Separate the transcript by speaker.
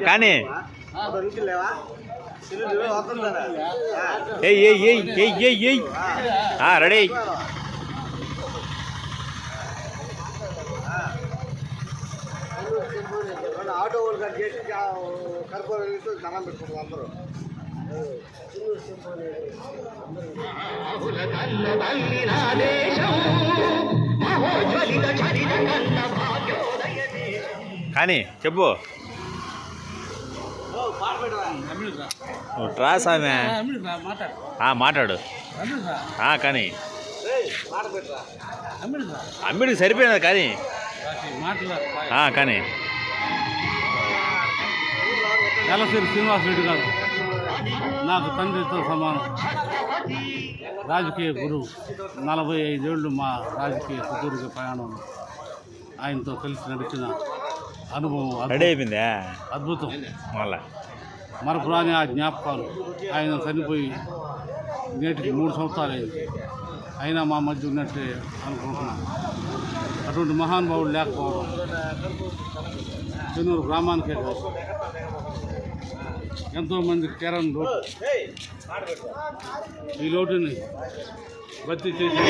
Speaker 1: కానీ ready
Speaker 2: auto వాళ్ళు cut చేసి కర్పూర దండం పెట్టుకుంటారు అందరూ.
Speaker 1: కానీ చెప్పు ట్రా సామె మాట్లాడు కానీ అమ్మిడికి సరిపోయినది కానీ కానీ
Speaker 3: ఎలసిరి శ్రీనివాస్ రెడ్డి గారు నాకు తండ్రితో సమానం, రాజకీయ గురువు. 45 ఏళ్ళు మా రాజకీయ సుదీర్ఘ ప్రయాణం ఆయనతో కలిసి నడిచిన అనుభవం
Speaker 1: రెడీ అయిపోయిందా
Speaker 3: అద్భుతం.
Speaker 1: మళ్ళా
Speaker 3: మరపురాని ఆ జ్ఞాపకాలు. ఆయన చనిపోయి నేటికి 3 సంవత్సరాలు అయింది. అయినా మా మధ్య ఉన్నట్టే అనుకుంటున్నాను. అటువంటి మహానుభావులు లేకపోవడం చెన్నూరు గ్రామానికే కాదు, ఎంతోమంది కేరళ లోటు. ఈ లోటుని భర్తీ చేసి